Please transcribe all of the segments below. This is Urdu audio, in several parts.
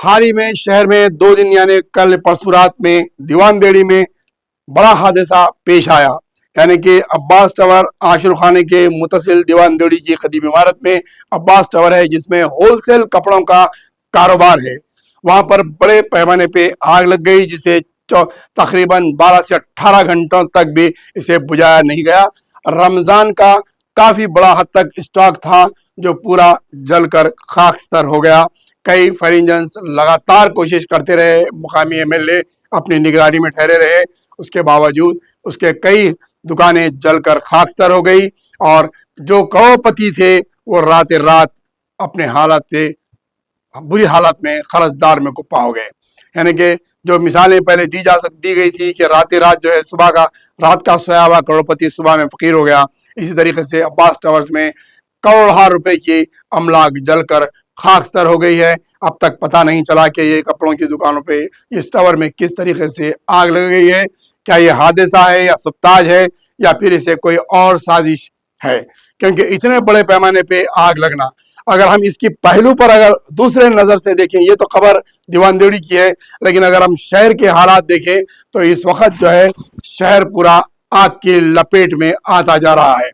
حال ہی میں شہر میں 2 دن یعنی کل پرسوں رات میں دیوان بیڑی میں بڑا حادثہ پیش آیا، یعنی کہ عباس ٹاور عاشور خانے کے متصل دیوان بیڑی کی قدیم عمارت میں عباس ٹاور ہے، جس میں ہول سیل کپڑوں کا کاروبار ہے۔ وہاں پر بڑے پیمانے پہ آگ لگ گئی، جسے تقریباً 12 سے 18 گھنٹوں تک بھی اسے بجھایا نہیں گیا۔ رمضان کا کافی بڑا حد تک اسٹاک تھا جو پورا جل کر خاکستر ہو گیا۔ کئی فائر انجنز لگاتار کوشش کرتے رہے، مقامی MLA اپنی نگرانی میں ٹھہرے رہے، اس کے باوجود اس کے کئی دکانیں جل کر خاکستر ہو گئی، اور جو کروڑ پتی تھے وہ رات رات اپنے حالات سے بری حالت میں قرضدار میں کپا ہو گئے۔ یعنی کہ جو مثالیں پہلے دی گئی تھی کہ رات جو ہے رات کا سویا ہوا کروڑ پتی صبح میں فقیر ہو گیا، اسی طریقے سے عباس ٹاورز میں کروڑوں روپے کی املاک جل کر خاکستر ہو گئی ہے۔ اب تک پتہ نہیں چلا کہ یہ کپڑوں کی دکانوں پہ اس ٹاور میں کس طریقے سے آگ لگ گئی ہے، کیا یہ حادثہ ہے یا سبتاج ہے یا پھر اسے کوئی اور سازش ہے، کیونکہ اتنے بڑے پیمانے پہ آگ لگنا، اگر ہم اس کی پہلو پر اگر دوسرے نظر سے دیکھیں، یہ تو خبر دیوان بیڑی کی ہے، لیکن اگر ہم شہر کے حالات دیکھیں تو اس وقت جو ہے شہر پورا آگ کی لپیٹ میں آتا جا رہا ہے۔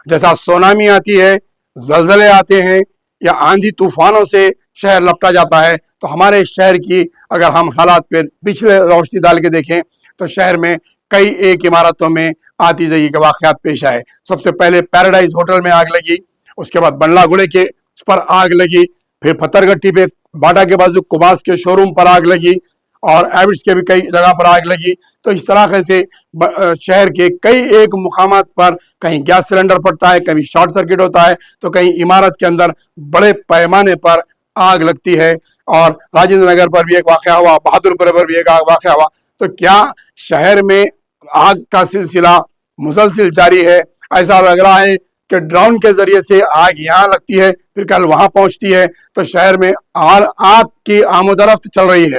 جیسا سونامی آتی ہے، زلزلے آتے ہیں یا آندھی طوفانوں سے شہر لپٹا جاتا ہے، تو ہمارے شہر کی اگر ہم حالات پہ پچھلے روشنی ڈال کے دیکھیں تو شہر میں کئی ایک عمارتوں میں آتی زگی کے واقعات پیش آئے۔ سب سے پہلے پیراڈائز ہوٹل میں آگ لگی، اس کے بعد بنلا گڑے کے اس پر آگ لگی، پھر پتھر گٹی پہ باٹا کے بازو کماس کے شو روم پر آگ لگی، اور ایوڈس کے بھی کئی جگہ پر آگ لگی۔ تو اس طرح سے شہر کے کئی ایک مقامات پر کہیں گیس سلنڈر پڑتا ہے، کہیں شارٹ سرکٹ ہوتا ہے، تو کہیں عمارت کے اندر بڑے پیمانے پر آگ لگتی ہے۔ اور راجندر نگر پر بھی ایک واقعہ ہوا، بہادر پور پر بھی ایک واقعہ ہوا۔ تو کیا شہر میں آگ کا سلسلہ مسلسل جاری ہے؟ ایسا لگ رہا ہے کہ ڈرون کے ذریعے سے آگ یہاں لگتی ہے، پھر کل وہاں پہنچتی ہے، تو شہر میں آگ کی آمد و رفت چل رہی ہے،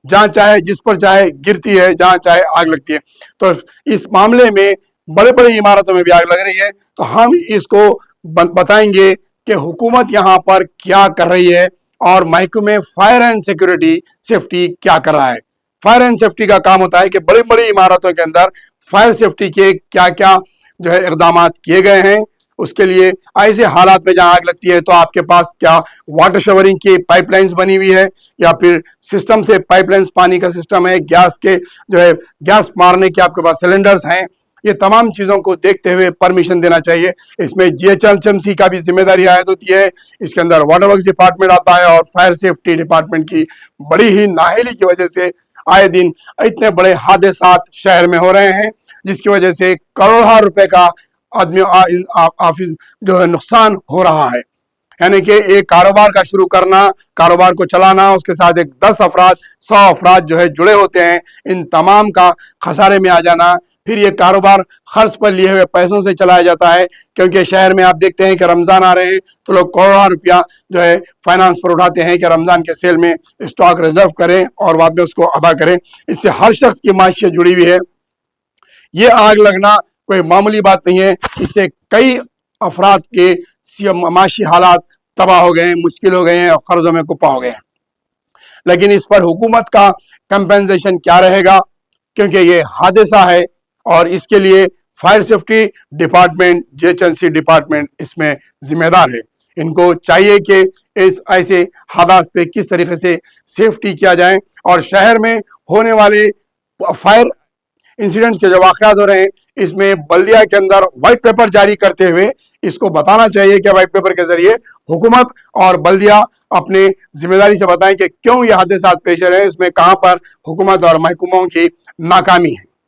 جہاں چاہے جس پر چاہے گرتی ہے، جہاں چاہے آگ لگتی ہے۔ تو اس معاملے میں بڑے بڑے عمارتوں میں بھی آگ لگ رہی ہے، تو ہم اس کو بتائیں گے کہ حکومت یہاں پر کیا کر رہی ہے، اور محکمہ فائر اینڈ سیکورٹی سیفٹی کیا کر رہا ہے۔ فائر اینڈ سیفٹی کا کام ہوتا ہے کہ بڑی بڑی عمارتوں کے اندر فائر سیفٹی کے کیا کیا جو ہے اقدامات کیے گئے ہیں۔ اس کے لیے ایسے حالات میں جہاں آگ لگتی ہے تو آپ کے پاس کیا واٹر شاورنگ کی پائپ لائنز بنی ہوئی ہے، یا پھر سسٹم سے پائپ لائنز پانی کا سسٹم ہے، گیس کے جو ہے گیس مارنے کے آپ کے پاس سلنڈرز ہیں۔ یہ تمام چیزوں کو دیکھتے ہوئے پرمیشن دینا چاہیے۔ اس میں GHMC کا بھی ذمہ داری عائد ہوتی ہے، اس کے اندر واٹر ورکس ڈپارٹمنٹ آتا ہے، اور فائر سیفٹی ڈپارٹمنٹ کی بڑی ہی نااہلی کی وجہ سے آئے دن اتنے بڑے حادثات شہر میں ہو رہے ہیں، جس کی وجہ سے کروڑوں روپے کا آدمی آفس جو ہے نقصان ہو رہا ہے۔ یعنی کہ ایک کاروبار کا شروع کرنا، کاروبار کو چلانا، اس کے ساتھ ایک 10 افراد 100 افراد جو ہے جڑے ہوتے ہیں، ان تمام کا خسارے میں آ جانا، پھر یہ کاروبار خرچ پر لیے ہوئے پیسوں سے چلایا جاتا ہے، کیونکہ شہر میں آپ دیکھتے ہیں کہ رمضان آ رہے ہیں تو لوگ کروڑوں روپیہ جو ہے فائنانس پر اٹھاتے ہیں کہ رمضان کے سیل میں اسٹاک ریزرو کریں اور بعد میں اس کو ادا کریں۔ اس سے ہر شخص کی معیشت جڑی ہوئی ہے۔ یہ آگ لگنا کوئی معمولی بات نہیں ہے، اس سے کئی افراد کے معاشی حالات تباہ ہو گئے ہیں، مشکل ہو گئے ہیں، اور قرضوں میں کپا ہو گئے ہیں۔ لیکن اس پر حکومت کا کمپنسیشن کیا رہے گا، کیونکہ یہ حادثہ ہے، اور اس کے لیے fire safety department, GHMC department اس میں ذمہ دار ہے۔ ان کو چاہیے کہ ایسے حالات پہ کس طریقے سے سیفٹی کیا جائے، اور شہر میں ہونے والے فائر انسیڈنٹس کے جو واقعات ہو رہے ہیں، اس میں بلدیہ کے اندر وائٹ پیپر جاری کرتے ہوئے اس کو بتانا چاہیے کہ وائٹ پیپر کے ذریعے حکومت اور بلدیہ اپنے ذمہ داری سے بتائیں کہ کیوں یہ حادثات پیش آ رہے ہیں، اس میں کہاں پر حکومت اور محکموں کی ناکامی ہے۔